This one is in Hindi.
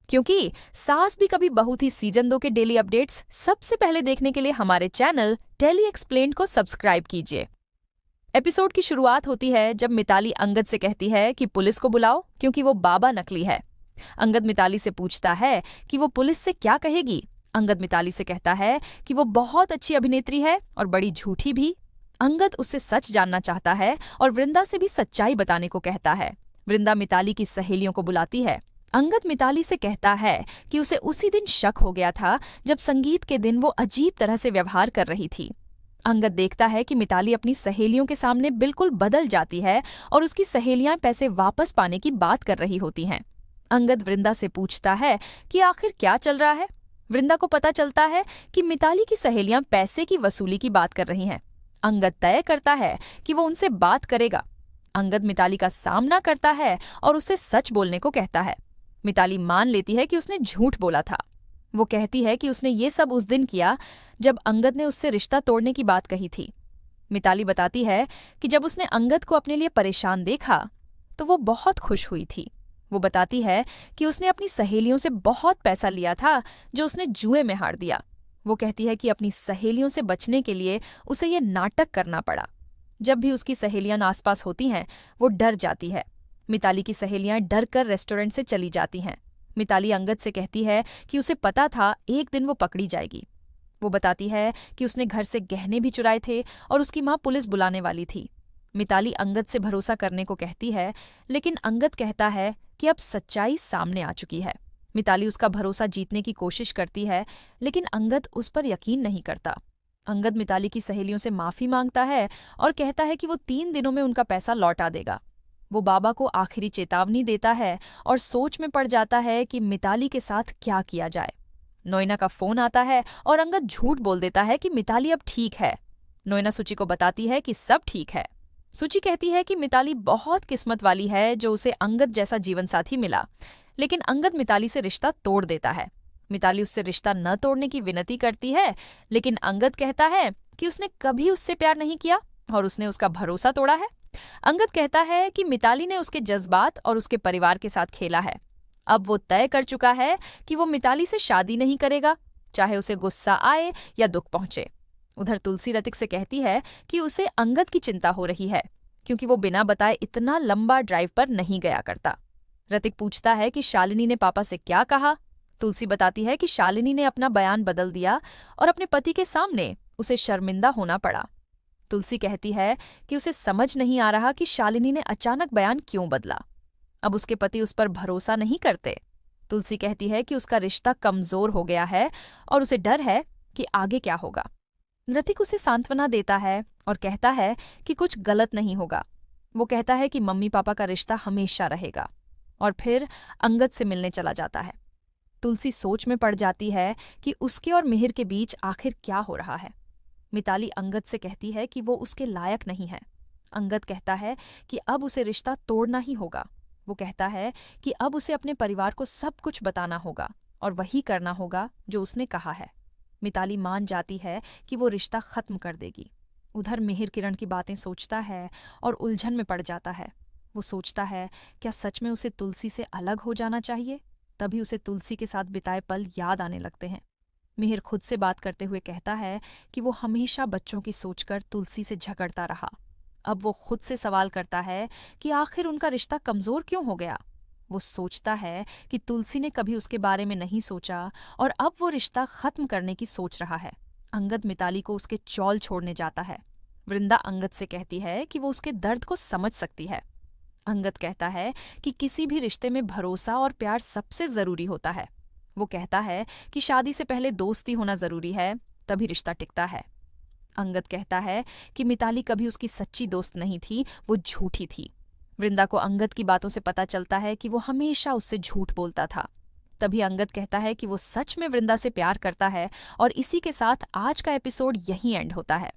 क्योंकि सास भी कभी बहू थी सीजन 2 के डेली अपडेट्स सबसे पहले देखने के लिए हमारे चैनल टेली एक्सप्लेन्ड को सब्सक्राइब कीजिए। एपिसोड की शुरुआत होती है जब मिताली अंगद से कहती है कि पुलिस को बुलाओ क्योंकि वो बाबा नकली है। अंगद मिताली से पूछता है कि वो पुलिस से क्या कहेगी। अंगद मिताली से कहता है कि वो बहुत अच्छी अभिनेत्री है और बड़ी झूठी भी। अंगद उससे सच जानना चाहता है और वृंदा से भी सच्चाई बताने को कहता है। वृंदा मिताली की सहेलियों को बुलाती है। अंगद मिताली से कहता है कि उसे उसी दिन शक हो गया था जब संगीत के दिन वो अजीब तरह से व्यवहार कर रही थी। अंगद देखता है कि मिताली अपनी सहेलियों के सामने बिल्कुल बदल जाती है और उसकी सहेलियां पैसे वापस पाने की बात कर रही होती हैं। अंगद वृंदा से पूछता है कि आखिर क्या चल रहा है। वृंदा को पता चलता है कि मिताली की सहेलियां पैसे की वसूली की बात कर रही हैं। अंगद तय करता है कि वो उनसे बात करेगा। अंगद मिताली का सामना करता है और उसे सच बोलने को कहता है। मिताली मान लेती है कि उसने झूठ बोला था। वो कहती है कि उसने ये सब उस दिन किया जब अंगद ने उससे रिश्ता तोड़ने की बात कही थी। मिताली बताती है कि जब उसने अंगद को अपने लिए परेशान देखा तो वो बहुत खुश हुई थी। वो बताती है कि उसने अपनी सहेलियों से बहुत पैसा लिया था जो उसने जुए में हार दिया। वो कहती है कि अपनी सहेलियों से बचने के लिए उसे ये नाटक करना पड़ा। जब भी उसकी सहेलियां आसपास होती हैं वो डर जाती है। मिताली की सहेलियां डर कर रेस्टोरेंट से चली जाती हैं। मिताली अंगद से कहती है कि उसे पता था एक दिन वो पकड़ी जाएगी। वो बताती है कि उसने घर से गहने भी चुराए थे और उसकी माँ पुलिस बुलाने वाली थी। मिताली अंगद से भरोसा करने को कहती है, लेकिन अंगद कहता है कि अब सच्चाई सामने आ चुकी है। मिताली उसका भरोसा जीतने की कोशिश करती है, लेकिन अंगद उस पर यकीन नहीं करता। अंगद मिताली की सहेलियों से माफी मांगता है और कहता है कि वो 3 दिनों में उनका पैसा लौटा देगा। वो बाबा को आखिरी चेतावनी देता है और सोच में पड़ जाता है कि मिताली के साथ क्या किया जाए। नोएना का फोन आता है और अंगद झूठ बोल देता है कि मिताली अब ठीक है। नोएना सुची को बताती है कि सब ठीक है। सुची कहती है कि मिताली बहुत किस्मत वाली है जो उसे अंगद जैसा जीवनसाथी मिला, लेकिन अंगद मिताली से रिश्ता तोड़ देता है। मिताली उससे रिश्ता न तोड़ने की विनती करती है, लेकिन अंगद कहता है कि उसने कभी उससे प्यार नहीं किया और उसने उसका भरोसा तोड़ा है। अंगद कहता है कि मिताली ने उसके जज्बात और उसके परिवार के साथ खेला है। अब वो तय कर चुका है कि वो मिताली से शादी नहीं करेगा, चाहे उसे गुस्सा आए या दुख पहुंचे। उधर तुलसी रतिक से कहती है कि उसे अंगद की चिंता हो रही है क्योंकि वो बिना बताए इतना लंबा ड्राइव पर नहीं गया करता। रतिक पूछता है कि शालिनी ने पापा से क्या कहा। तुलसी बताती है कि शालिनी ने अपना बयान बदल दिया और अपने पति के सामने उसे शर्मिंदा होना पड़ा। तुलसी कहती है कि उसे समझ नहीं आ रहा कि शालिनी ने अचानक बयान क्यों बदला। अब उसके पति उस पर भरोसा नहीं करते। तुलसी कहती है कि उसका रिश्ता कमजोर हो गया है और उसे डर है कि आगे क्या होगा। रतिक उसे सांत्वना देता है और कहता है कि कुछ गलत नहीं होगा। वो कहता है कि मम्मी पापा का रिश्ता हमेशा रहेगा और फिर अंगद से मिलने चला जाता है। तुलसी सोच में पड़ जाती है कि उसके और मिहिर के बीच आखिर क्या हो रहा है। मिताली अंगद से कहती है कि वो उसके लायक नहीं है। अंगद कहता है कि अब उसे रिश्ता तोड़ना ही होगा। वो कहता है कि अब उसे अपने परिवार को सब कुछ बताना होगा और वही करना होगा जो उसने कहा है। मिताली मान जाती है कि वो रिश्ता खत्म कर देगी। उधर मिहिर किरण की बातें सोचता है और उलझन में पड़ जाता है। वो सोचता है क्या सच में उसे तुलसी से अलग हो जाना चाहिए। तभी उसे तुलसी के साथ बिताए पल याद आने लगते हैं। मिहिर खुद से बात करते हुए कहता है कि वो हमेशा बच्चों की सोचकर तुलसी से झगड़ता रहा। अब वो खुद से सवाल करता है कि आखिर उनका रिश्ता कमजोर क्यों हो गया। वो सोचता है कि तुलसी ने कभी उसके बारे में नहीं सोचा और अब वो रिश्ता खत्म करने की सोच रहा है। अंगद मिताली को उसके चौल छोड़ने जाता है। वृंदा अंगद से कहती है कि वो उसके दर्द को समझ सकती है। अंगद कहता है कि किसी भी रिश्ते में भरोसा और प्यार सबसे जरूरी होता है। वो कहता है कि शादी से पहले दोस्ती होना जरूरी है, तभी रिश्ता टिकता है। अंगद कहता है कि मिताली कभी उसकी सच्ची दोस्त नहीं थी, वो झूठी थी। वृंदा को अंगद की बातों से पता चलता है कि वो हमेशा उससे झूठ बोलता था। तभी अंगद कहता है कि वो सच में वृंदा से प्यार करता है और इसी के साथ आज का एपिसोड यहीं एंड होता है।